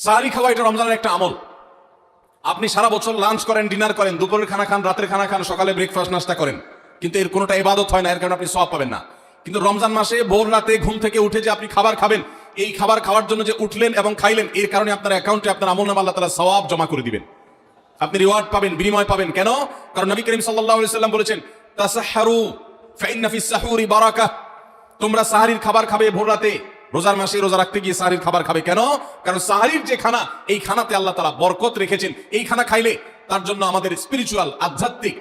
সাহারি খাওয়া এটা রমজানের একটা আমল। আপনি সারা বছর লাঞ্চ করেন, ডিনার করেন, দুপুরের খানা খান, রাতের খানা খান, সকালে ব্রেকফাস্ট নাস্তা করেন, কিন্তু এর কোনোটা ইবাদত হয় না, এর কারণে আপনি সওয়াব পাবেন না। কিন্তু রমজান মাসে ভোর রাতে ঘুম থেকে উঠে যে আপনি খাবার খাবেন, এই খাবার খাওয়ার জন্য যে উঠলেন এবং খাইলেন, এর কারণে আপনার অ্যাকাউন্টে আপনার আমলনামা আল্লাহ তাআলা সওয়াব জমা করে দিবেন, আপনি রিওয়ার্ড পাবেন, বিনিময় পাবেন। কেন? কারণ নবী করিম সাল্লাল্লাহু আলাইহি সাল্লাম বলেছেন, তাসাহহারু ফাইন্না ফিস সাহুরি বারাকাহ, তোমরা সাহারির খাবার খাবে ভোর রাতে। রোজার মাসে রোজা রাখতে গিয়ে সাহারির খাবার খাবে। কেন? কারণ সাহারির যে খানা, এই খানাতে আল্লাহ তাআলা বরকত রেখেছেন। এই খানা খাইলে তার জন্য আমাদের স্পিরিচুয়াল, আধ্যাত্মিক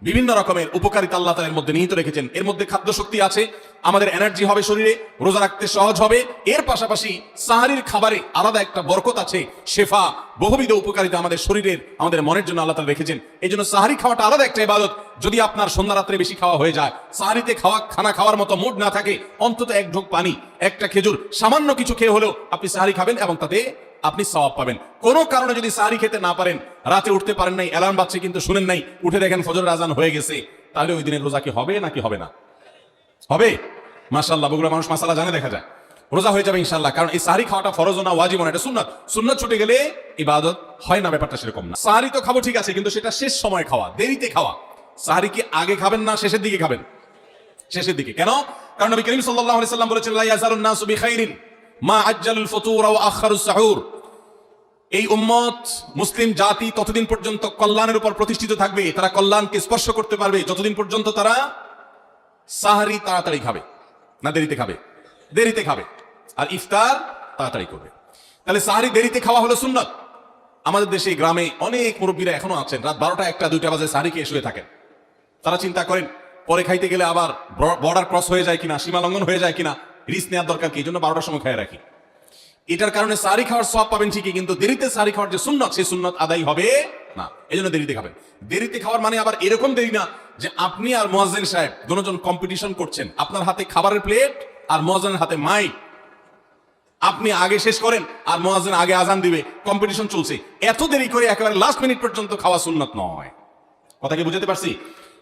বিভিন্ন রকমের উপকারিতা আল্লাহ তাআলা এর মধ্যে নিহিত রেখেছেন। এর মধ্যে খাদ্য শক্তি আছে, আমাদের এনার্জি হবে শরীরে, রোজা রাখতে সহজ হবে। এর পাশাপাশি সাহারির খাবারে আলাদা একটা বরকত আছে, শেফা, বহুবিধ উপকারিতা আমাদের শরীরের, আমাদের মনের জন্য আল্লাহ তাআলা রেখেছেন। এই জন্য সাহারি খাওয়াটা আলাদা একটা ইবাদত। যদি আপনার সন্ধ্যা রাত্রে বেশি খাওয়া হয়ে যায়, সাহারিতে খানা খাওয়ার মতো মুড না থাকে, অন্তত এক ঢোক পানি, একটা খেজুর, সামান্য কিছু খেয়ে হলেও আপনি সাহারি খাবেন এবং তাতে আপনি সওয়াব পাবেন। কোনো কারণে যদি সাহারি খেতে না পারেন, রাতে উঠতে পারেন নাই, অ্যালার্ম বাজছে কিন্তু শুনেন নাই, উঠে দেখেন ফজরের আজান হয়ে গেছে, তাহলে ওই দিনের রোজা কি হবে নাকি হবে না? হবে। মাশাআল্লাহ, বগুড়া মানুষ মাসালা জানে, দেখা যায় রোজা হয়ে যাবে ইনশাআল্লাহ। কারণ এই সাহারি খাওয়াটা ফরজ না, ওয়াজিব না, এটা সুন্নাত। সুন্নাত ছুটে গেলে ইবাদত হয় না, ব্যাপারটা সেরকম না। সাহারি তো খাবো ঠিক আছে, কিন্তু সেটা শেষ সময় খাওয়া, দেরিতে খাওয়া। সাহারি কি আগে খাবেন না শেষের দিকে খাবেন? শেষের দিকে। কেন? কারণ নবী করিম সাল্লাল্লাহু আলাইহি সাল্লাম বলেছেন, লা ইয়াজালুন নাসু বিখাইরিন মা আজ্জালুল ফুতুর ওয়া আখারুস সাহুর। এই উম্মত, মুসলিম জাতি ততদিন পর্যন্ত কল্যাণের উপর প্রতিষ্ঠিত থাকবে, তারা কল্যাণকে স্পর্শ করতে পারবে যতদিন পর্যন্ত তারা সাহারি তাড়াতাড়ি খাবে না দেরিতে খাবে? দেরিতে খাবে। আর ইফতার তাড়াতাড়ি করবে। তাহলে সাহারি দেরিতে খাওয়া হলো সুন্নাত। আমাদের দেশে গ্রামে অনেক মুরব্বীরা এখনো আছেন, রাত 12টা 1টা 2টা বাজে সাহারি খেয়ে শুয়ে থাকেন। তারা চিন্তা করেন পরে খাইতে গেলে আবার বর্ডার ক্রস হয়ে যায় কিনা, সীমা লঙ্ঘন হয়ে যায় কিনা, রিস্ক নেওয়ার দরকার কি, এই জন্য 12টার সময় খেয়ে রাখি। এটার কারণে সাহারি খাওয়ার সওয়াব পাবেন ঠিকই, কিন্তু দেরিতে সাহারি খাওয়ার যে সুন্নাত, সেই সুন্নাত আদায় হবে না। এই জন্য দেরিতে খাবেন। দেরিতে খাওয়ার মানে আবার এরকম দেরি না যে আপনি আর মুয়াজ্জিন সাহেব দুজন কম্পিটিশন করছেন, আপনার হাতে খাবারের প্লেট আর মুয়াজ্জিনের হাতে মাইক, আপনি আগে শেষ করেন আর মুয়াজ্জিন আগে আজান দিবে, কম্পিটিশন চলছে। এত দেরি করে একেবারে লাস্ট মিনিট পর্যন্ত খাওয়া সুন্নাত নয়। কথা কি বুঝতে পারছি?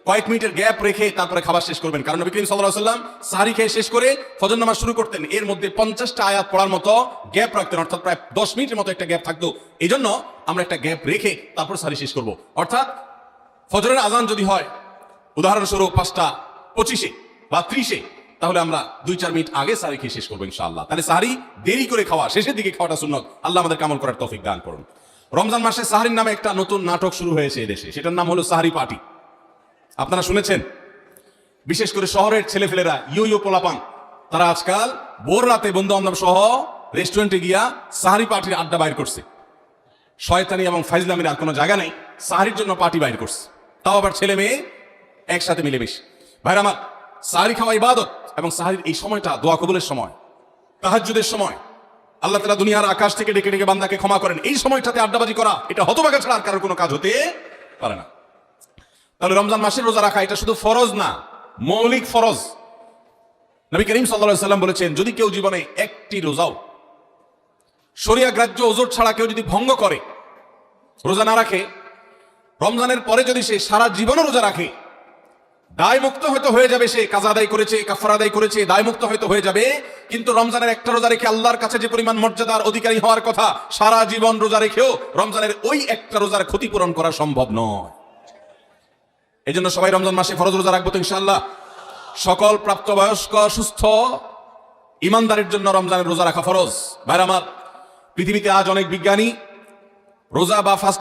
কয়েক মিনিটের গ্যাপ রেখে তারপরে খাবার শেষ করবেন। কারণ নবী করিম সাল্লাল্লাহু আলাইহি ওয়াসাল্লাম সাহারি খেয়ে শেষ করে ফজর নামাজ শুরু করতেন, এর মধ্যে 50টা আয়াত পড়ার মতো গ্যাপ রাখতেন, অর্থাৎ প্রায় 10 মিনিটের মতো একটা গ্যাপ থাকতো। এই জন্য আমরা একটা গ্যাপ রেখে তারপর সাহারি শেষ করব। অর্থাৎ ফজরের আজান যদি হয় উদাহরণস্বরূপ 5:25 বা 30, তাহলে আমরা 2-4 মিনিট আগে সাহারি খেয়ে শেষ করবো ইনশাআল্লাহ। তাহলে সাহারি দেরি করে খাওয়া, শেষের দিকে খাওয়াটা সুন্নাত। আল্লাহ আমাদের আমল করার তৌফিক দান করুন। রমজান মাসে সাহারির নামে একটা নতুন নাটক শুরু হয়েছে এদেশে, সেটার নাম হলো সাহারি পার্টি। আপনারা শুনেছেন? বিশেষ করে শহরের ছেলেফেলেরা, ইউ পোলাপান, তারা আজকাল ভোর রাতে বন্ধু বান্ধব সহ রেস্টুরেন্টে গিয়া সাহারি পার্টির আড্ডা বাইর করছে। শয়তানি এবং ফাইজলামির আর কোনো জায়গা নেই, সাহারির জন্য পার্টি বাইর করছে, তাও আবার ছেলে মেয়ে একসাথে মিলেমিশে। ভাইরা আমার, সাহারি খাওয়া ইবাদত, এবং সাহারির এই সময়টা দোয়া কবুলের সময়, তাহাজ্জুদের সময়। আল্লাহ তাআলা দুনিয়ার আকাশ থেকে ডেকে ডেকে বান্দাকে ক্ষমা করেন। এই সময়টাতে আড্ডাবাজি করা, এটা হতভাগা ছাড়া আর কারোর কোনো কাজ হতে পারে না। তাহলে রমজান মাসের রোজা রাখা এটা শুধু ফরজ না, মৌলিক ফরজ। নবী করিম সাল্লাল্লাহু আলাইহি সাল্লাম বলেছেন, যদি কেউ জীবনে একটি রোজাও শরিয়া গ্রাহ্য ওযর ছাড়া কেউ যদি ভঙ্গ করে, রোজা না রাখে, রমজানের পরে যদি সে সারা জীবনও রোজা রাখে, দায়মুক্ত হয়তো হয়ে যাবে, সে কাজা আদায় করেছে, কাফারা আদায় করেছে, দায়মুক্ত হয়তো হয়ে যাবে। কিন্তু রমজানের একটা রোজা রেখে আল্লাহর কাছে যে পরিমাণ মর্যাদার অধিকারী হওয়ার কথা, সারা জীবন রোজা রেখেও রমজানের ওই একটা রোজার ক্ষতিপূরণ করা সম্ভব নয়। এই জন্য সবাই রমজান মাসে ফরজ রোজা রাখবো তো ইনশাআল্লাহ। সকল প্রাপ্তবয়স্ক সুস্থ ইমানদারের জন্য রমজানের রোজা রাখা ফরজ। ভাইরা আমার, পৃথিবীতে আজ অনেক বিজ্ঞানী রোজা বা ফাস্ট